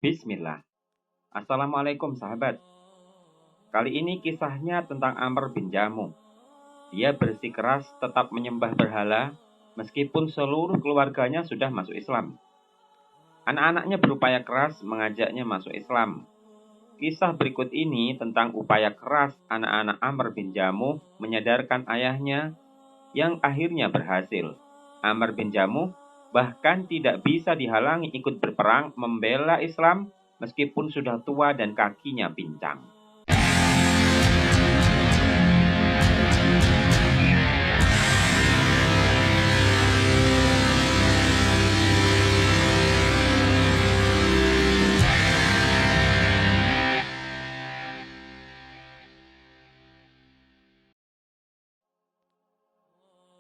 Bismillah. Assalamualaikum sahabat. Kali ini kisahnya tentang Amr bin Jamuh. Dia bersikeras tetap menyembah berhala meskipun seluruh keluarganya sudah masuk Islam. Anak-anaknya berupaya keras mengajaknya masuk Islam. Kisah berikut ini tentang upaya keras anak-anak Amr bin Jamuh menyadarkan ayahnya yang akhirnya berhasil. Amr bin Jamuh bahkan tidak bisa dihalangi ikut berperang membela Islam meskipun sudah tua dan kakinya pincang.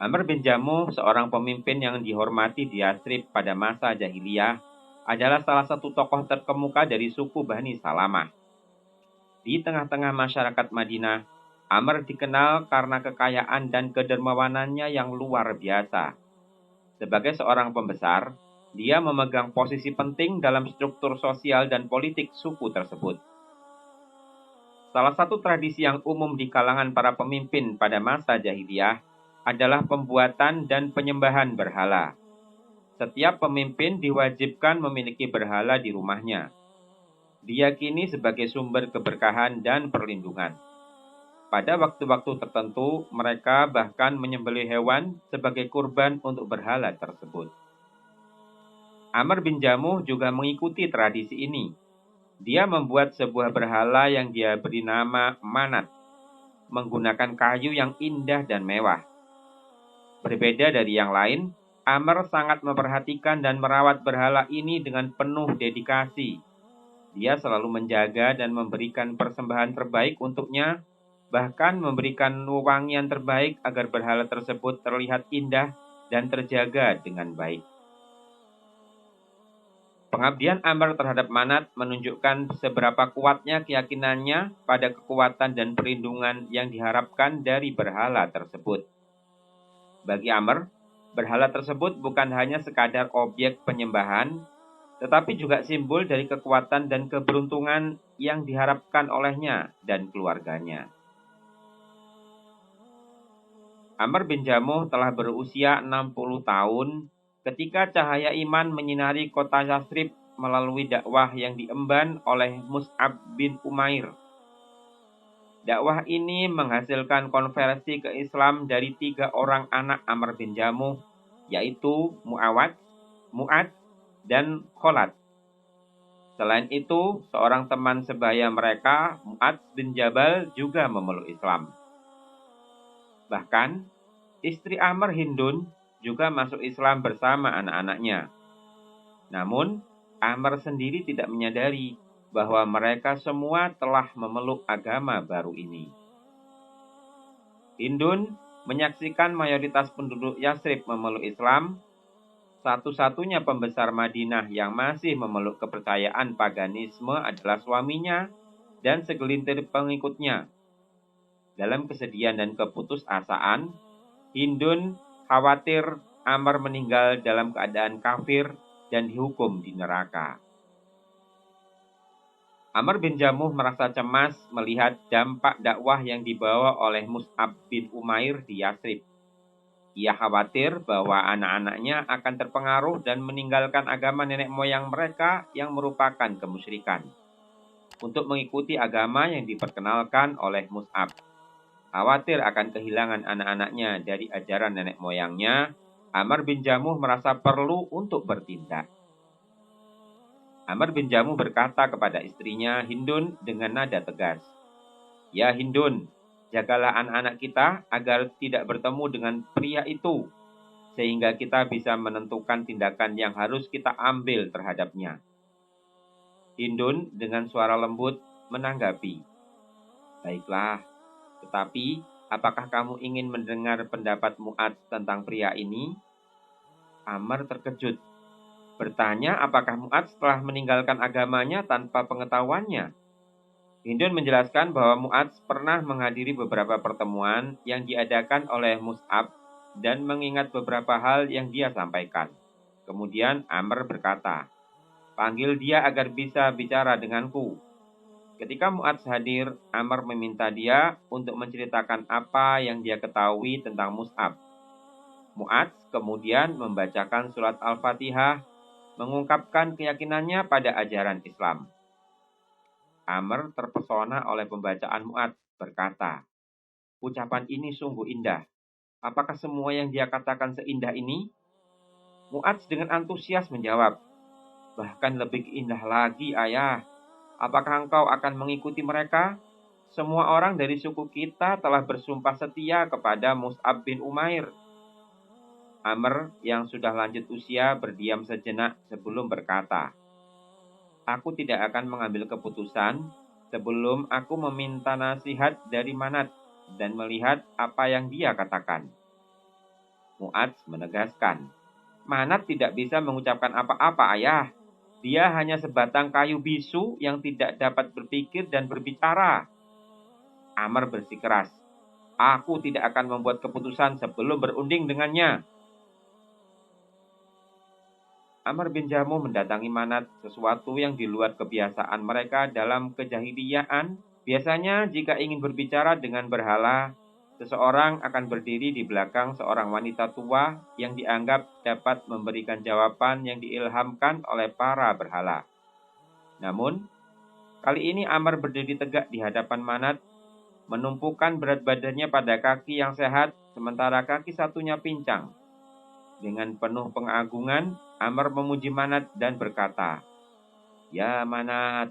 Amr bin Jamuh, seorang pemimpin yang dihormati di Yathrib pada masa jahiliyah, adalah salah satu tokoh terkemuka dari suku Bani Salamah. Di tengah-tengah masyarakat Madinah, Amr dikenal karena kekayaan dan kedermawanannya yang luar biasa. Sebagai seorang pembesar, dia memegang posisi penting dalam struktur sosial dan politik suku tersebut. Salah satu tradisi yang umum di kalangan para pemimpin pada masa jahiliyah adalah pembuatan dan penyembahan berhala. Setiap pemimpin diwajibkan memiliki berhala di rumahnya. Diyakini sebagai sumber keberkahan dan perlindungan. Pada waktu-waktu tertentu, mereka bahkan menyembelih hewan sebagai kurban untuk berhala tersebut. Amr bin Jamuh juga mengikuti tradisi ini. Dia membuat sebuah berhala yang dia beri nama Manat, menggunakan kayu yang indah dan mewah. Berbeda dari yang lain, Amr sangat memperhatikan dan merawat berhala ini dengan penuh dedikasi. Dia selalu menjaga dan memberikan persembahan terbaik untuknya, bahkan memberikan wewangian terbaik agar berhala tersebut terlihat indah dan terjaga dengan baik. Pengabdian Amr terhadap Manat menunjukkan seberapa kuatnya keyakinannya pada kekuatan dan perlindungan yang diharapkan dari berhala tersebut. Bagi Amr, berhala tersebut bukan hanya sekadar objek penyembahan, tetapi juga simbol dari kekuatan dan keberuntungan yang diharapkan olehnya dan keluarganya. Amr bin Jamuh telah berusia 60 tahun ketika cahaya iman menyinari kota Yathrib melalui dakwah yang diemban oleh Mus'ab bin Umair. Dakwah ini menghasilkan konversi ke Islam dari 3 orang anak Amr bin Jamuh, yaitu Mu'ad, dan Kholat. Selain itu, seorang teman sebaya mereka, Mu'ad bin Jabal, juga memeluk Islam. Bahkan, istri Amr, Hindun, juga masuk Islam bersama anak-anaknya. Namun, Amr sendiri tidak menyadari bahwa mereka semua telah memeluk agama baru ini. Hindun menyaksikan mayoritas penduduk Yathrib memeluk Islam, satu-satunya pembesar Madinah yang masih memeluk kepercayaan paganisme adalah suaminya dan segelintir pengikutnya. Dalam kesedihan dan keputusasaan, Hindun khawatir Amr meninggal dalam keadaan kafir dan dihukum di neraka. Amr bin Jamuh merasa cemas melihat dampak dakwah yang dibawa oleh Mus'ab bin Umair di Yathrib. Ia khawatir bahwa anak-anaknya akan terpengaruh dan meninggalkan agama nenek moyang mereka yang merupakan kemusyrikan, untuk mengikuti agama yang diperkenalkan oleh Mus'ab. Khawatir akan kehilangan anak-anaknya dari ajaran nenek moyangnya, Amr bin Jamuh merasa perlu untuk bertindak. Amr bin Jamuh berkata kepada istrinya Hindun dengan nada tegas, "Ya Hindun, jagalah anak-anak kita agar tidak bertemu dengan pria itu, sehingga kita bisa menentukan tindakan yang harus kita ambil terhadapnya." Hindun dengan suara lembut menanggapi, "Baiklah, tetapi apakah kamu ingin mendengar pendapat Mu'ad tentang pria ini?" Amr terkejut, bertanya apakah Mu'ad setelah meninggalkan agamanya tanpa pengetahuannya. Hindun menjelaskan bahwa Mu'ad pernah menghadiri beberapa pertemuan yang diadakan oleh Mus'ab dan mengingat beberapa hal yang dia sampaikan. Kemudian Amr berkata, Panggil dia agar bisa bicara denganku." Ketika Mu'adz hadir, Amr meminta dia untuk menceritakan apa yang dia ketahui tentang Mus'ab. Mu'adz kemudian membacakan surat Al-Fatihah, mengungkapkan keyakinannya pada ajaran Islam. Amr terpesona oleh pembacaan Mu'adz, berkata, "Ucapan ini sungguh indah. Apakah semua yang dia katakan seindah ini?" Mu'adz dengan antusias menjawab, "Bahkan lebih indah lagi, ayah. Apakah engkau akan mengikuti mereka? Semua orang dari suku kita telah bersumpah setia kepada Mus'ab bin Umair." Amr yang sudah lanjut usia berdiam sejenak sebelum berkata, "Aku tidak akan mengambil keputusan sebelum aku meminta nasihat dari Manat dan melihat apa yang dia katakan." Mu'adz menegaskan, "Manat tidak bisa mengucapkan apa-apa, ayah. Dia hanya sebatang kayu bisu yang tidak dapat berpikir dan berbicara." Amr bersikeras, "Aku tidak akan membuat keputusan sebelum berunding dengannya." Amr bin Jamuh mendatangi Manat, sesuatu yang di luar kebiasaan mereka dalam kejahiliyaan. Biasanya jika ingin berbicara dengan berhala, seseorang akan berdiri di belakang seorang wanita tua yang dianggap dapat memberikan jawaban yang diilhamkan oleh para berhala. Namun, kali ini Amr berdiri tegak di hadapan Manat, menumpukan berat badannya pada kaki yang sehat, sementara kaki satunya pincang. Dengan penuh pengagungan, Amr memuji Manat dan berkata, "Ya Manat,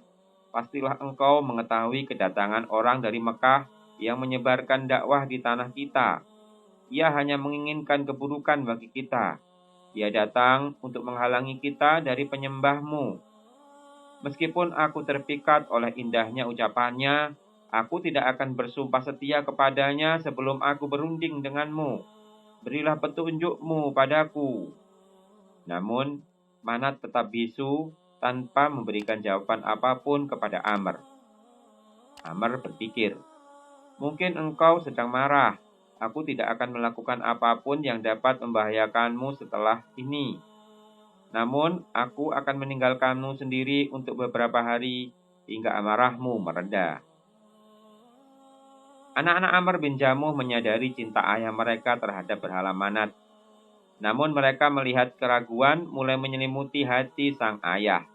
pastilah engkau mengetahui kedatangan orang dari Mekah yang menyebarkan dakwah di tanah kita. Ia hanya menginginkan keburukan bagi kita. Ia datang untuk menghalangi kita dari penyembahmu. Meskipun aku terpikat oleh indahnya ucapannya, aku tidak akan bersumpah setia kepadanya sebelum aku berunding denganmu. Berilah petunjukmu padaku." Namun, Manat tetap bisu tanpa memberikan jawaban apapun kepada Amr. Amr berpikir, "Mungkin engkau sedang marah. Aku tidak akan melakukan apapun yang dapat membahayakanmu setelah ini. Namun, aku akan meninggalkanmu sendiri untuk beberapa hari hingga amarahmu mereda." Anak-anak Amr bin Jamuh menyadari cinta ayah mereka terhadap berhala Manat. Namun mereka melihat keraguan mulai menyelimuti hati sang ayah.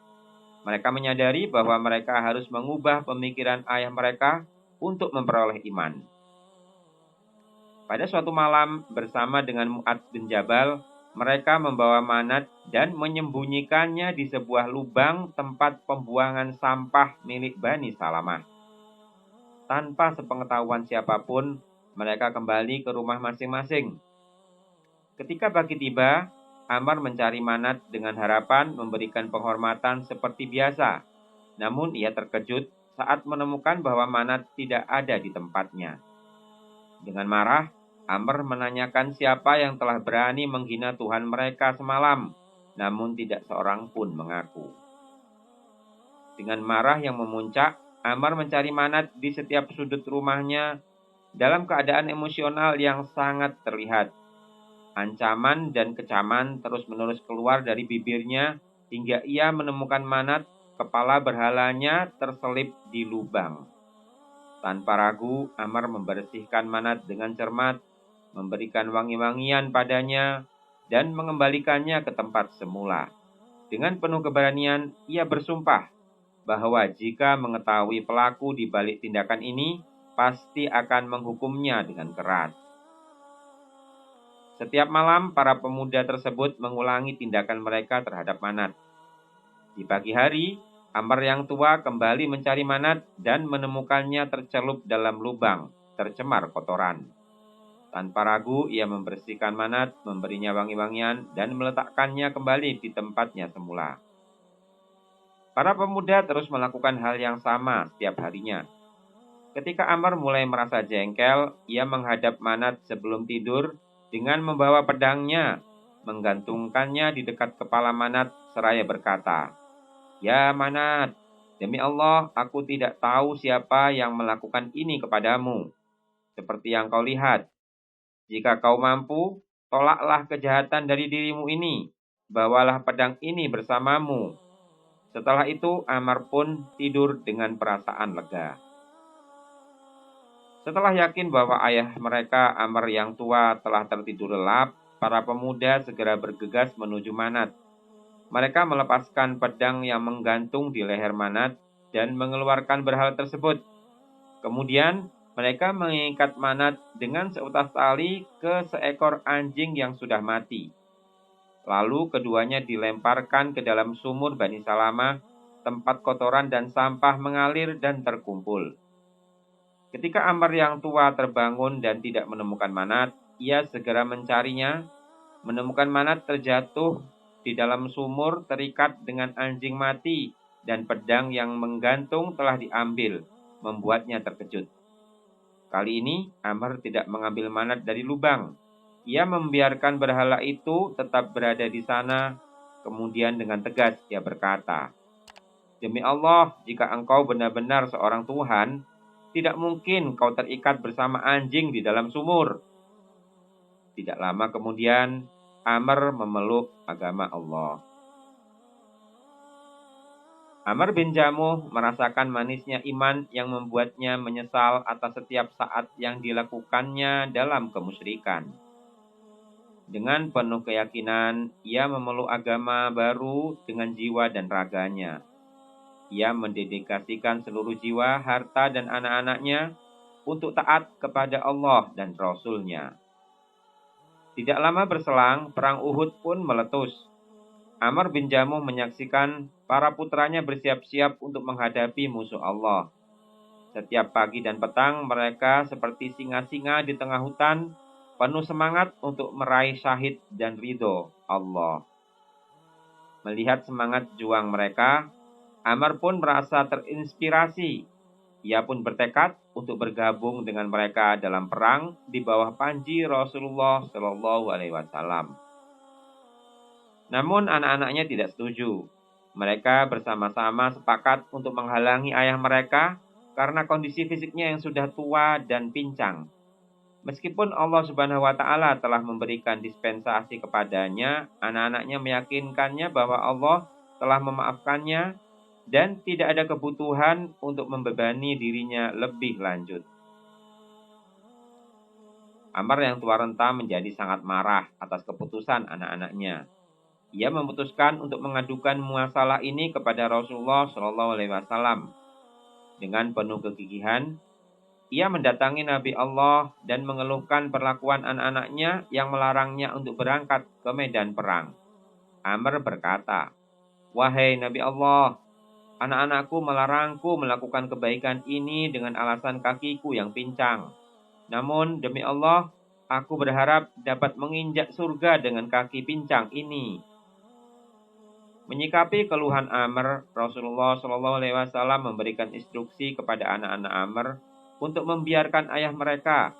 Mereka menyadari bahwa mereka harus mengubah pemikiran ayah mereka untuk memperoleh iman. Pada suatu malam, bersama dengan Mu'adz bin Jabal, mereka membawa Manat dan menyembunyikannya di sebuah lubang tempat pembuangan sampah milik Bani Salamah. Tanpa sepengetahuan siapapun, mereka kembali ke rumah masing-masing. Ketika pagi tiba, Amr mencari Manat dengan harapan memberikan penghormatan seperti biasa. Namun ia terkejut saat menemukan bahwa Manat tidak ada di tempatnya. Dengan marah, Amr menanyakan siapa yang telah berani menghina Tuhan mereka semalam, namun tidak seorang pun mengaku. Dengan marah yang memuncak, Amr mencari Manat di setiap sudut rumahnya dalam keadaan emosional yang sangat terlihat. Ancaman dan kecaman terus-menerus keluar dari bibirnya hingga ia menemukan Manat, kepala berhalanya terselip di lubang. Tanpa ragu, Amr membersihkan Manat dengan cermat, memberikan wangi-wangian padanya, dan mengembalikannya ke tempat semula. Dengan penuh keberanian, ia bersumpah bahwa jika mengetahui pelaku di balik tindakan ini, pasti akan menghukumnya dengan keras. Setiap malam, para pemuda tersebut mengulangi tindakan mereka terhadap Manat. Di pagi hari, Amr yang tua kembali mencari Manat dan menemukannya tercelup dalam lubang, tercemar kotoran. Tanpa ragu, ia membersihkan Manat, memberinya wangi-wangian, dan meletakkannya kembali di tempatnya semula. Para pemuda terus melakukan hal yang sama setiap harinya. Ketika Amr mulai merasa jengkel, ia menghadap Manat sebelum tidur dengan membawa pedangnya, menggantungkannya di dekat kepala Manat seraya berkata, "Ya Manat, demi Allah aku tidak tahu siapa yang melakukan ini kepadamu. Seperti yang kau lihat, jika kau mampu, tolaklah kejahatan dari dirimu ini. Bawalah pedang ini bersamamu. Setelah itu Ammar pun tidur dengan perasaan lega. Setelah yakin bahwa ayah mereka Ammar yang tua telah tertidur lelap, para pemuda segera bergegas menuju Manat. Mereka melepaskan pedang yang menggantung di leher Manat dan mengeluarkan berhala tersebut. Kemudian mereka mengikat Manat dengan seutas tali ke seekor anjing yang sudah mati. Lalu keduanya dilemparkan ke dalam sumur Bani Salamah, tempat kotoran dan sampah mengalir dan terkumpul. Ketika Ammar yang tua terbangun dan tidak menemukan Manat, ia segera mencarinya. Menemukan Manat terjatuh di dalam sumur terikat dengan anjing mati dan pedang yang menggantung telah diambil, membuatnya terkejut. Kali ini Ammar tidak mengambil Manat dari lubang. Ia membiarkan berhala itu tetap berada di sana. Kemudian dengan tegas ia berkata, "Demi Allah, jika engkau benar-benar seorang Tuhan, tidak mungkin kau terikat bersama anjing di dalam sumur." Tidak lama kemudian, Ammar memeluk agama Allah. Ammar bin Jamuh merasakan manisnya iman yang membuatnya menyesal atas setiap saat yang dilakukannya dalam kemusyrikan. Dengan penuh keyakinan, ia memeluk agama baru dengan jiwa dan raganya. Ia mendedikasikan seluruh jiwa, harta, dan anak-anaknya untuk taat kepada Allah dan Rasul-Nya. Tidak lama berselang, perang Uhud pun meletus. Ammar bin Jamuh menyaksikan para putranya bersiap-siap untuk menghadapi musuh Allah. Setiap pagi dan petang, mereka seperti singa-singa di tengah hutan, penuh semangat untuk meraih syahid dan ridho Allah. Melihat semangat juang mereka, Ammar pun merasa terinspirasi. Ia pun bertekad untuk bergabung dengan mereka dalam perang di bawah panji Rasulullah Shallallahu Alaihi Wasallam. Namun anak-anaknya tidak setuju. Mereka bersama-sama sepakat untuk menghalangi ayah mereka karena kondisi fisiknya yang sudah tua dan pincang. Meskipun Allah Subhanahu wa Ta'ala telah memberikan dispensasi kepadanya, anak-anaknya meyakinkannya bahwa Allah telah memaafkannya dan tidak ada kebutuhan untuk membebani dirinya lebih lanjut. Ammar yang tua renta menjadi sangat marah atas keputusan anak-anaknya. Ia memutuskan untuk mengadukan masalah ini kepada Rasulullah SAW. Dengan penuh kegigihan, ia mendatangi Nabi Allah dan mengeluhkan perlakuan anak-anaknya yang melarangnya untuk berangkat ke medan perang. Ammar berkata, "Wahai Nabi Allah, anak-anakku melarangku melakukan kebaikan ini dengan alasan kakiku yang pincang. Namun demi Allah, aku berharap dapat menginjak surga dengan kaki pincang ini." Menyikapi keluhan Ammar, Rasulullah SAW memberikan instruksi kepada anak-anak Ammar untuk membiarkan ayah mereka.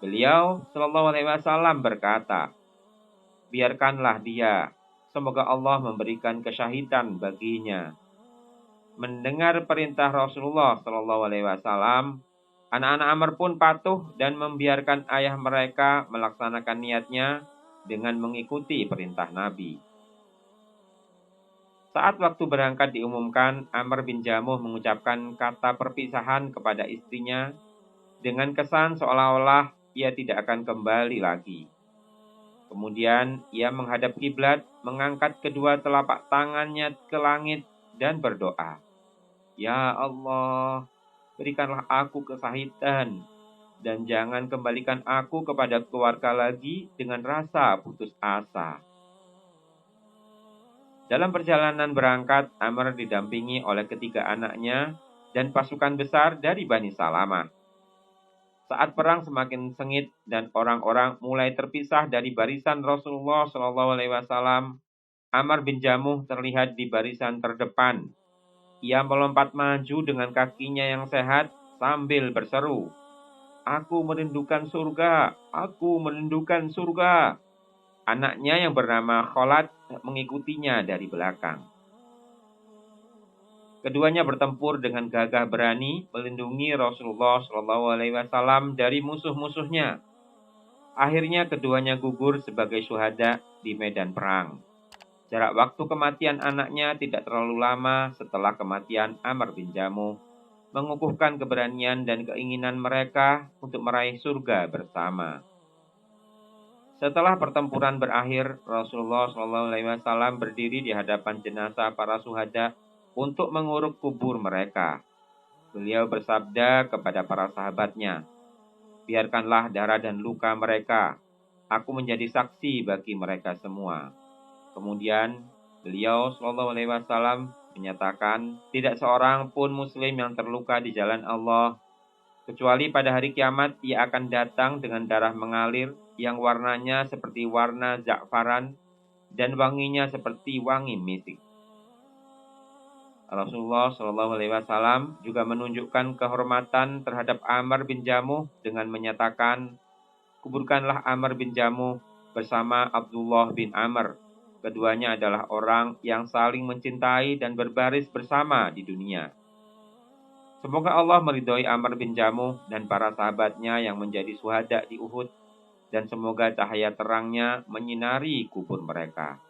Beliau Shallallahu Alaihi Wasallam berkata, "Biarkanlah dia. Semoga Allah memberikan kesyahidan baginya." Mendengar perintah Rasulullah Shallallahu Alaihi Wasallam, anak-anak Ammar pun patuh dan membiarkan ayah mereka melaksanakan niatnya dengan mengikuti perintah Nabi. Saat waktu berangkat diumumkan, Ammar bin Jamuh mengucapkan kata perpisahan kepada istrinya dengan kesan seolah-olah ia tidak akan kembali lagi. Kemudian ia menghadap kiblat, mengangkat kedua telapak tangannya ke langit dan berdoa, "Ya Allah, berikanlah aku kesahidan dan jangan kembalikan aku kepada keluarga lagi dengan rasa putus asa." Dalam perjalanan berangkat, Ammar didampingi oleh ketiga anaknya dan pasukan besar dari Bani Salamah. Saat perang semakin sengit dan orang-orang mulai terpisah dari barisan Rasulullah SAW, Ammar bin Jamuh terlihat di barisan terdepan. Ia melompat maju dengan kakinya yang sehat sambil berseru, "Aku merindukan surga, aku merindukan surga." Anaknya yang bernama Khalad mengikutinya dari belakang. Keduanya bertempur dengan gagah berani melindungi Rasulullah SAW dari musuh-musuhnya. Akhirnya keduanya gugur sebagai syuhada di medan perang. Jarak waktu kematian anaknya tidak terlalu lama setelah kematian Amr bin Jamuh, mengukuhkan keberanian dan keinginan mereka untuk meraih surga bersama. Setelah pertempuran berakhir, Rasulullah SAW berdiri di hadapan jenazah para syuhada untuk menguruk kubur mereka. Beliau bersabda kepada para sahabatnya, "Biarkanlah darah dan luka mereka. Aku menjadi saksi bagi mereka semua." Kemudian beliau SAW menyatakan, tidak seorang pun muslim yang terluka di jalan Allah, kecuali pada hari kiamat ia akan datang dengan darah mengalir yang warnanya seperti warna za'faran dan wanginya seperti wangi misik. Rasulullah SAW juga menunjukkan kehormatan terhadap Amr bin Jamuh dengan menyatakan, "Kuburkanlah Amr bin Jamuh bersama Abdullah bin Amr. Keduanya adalah orang yang saling mencintai dan berbaris bersama di dunia." Semoga Allah meridhoi Amr bin Jamuh dan para sahabatnya yang menjadi syuhada di Uhud, dan semoga cahaya terangnya menyinari kubur mereka.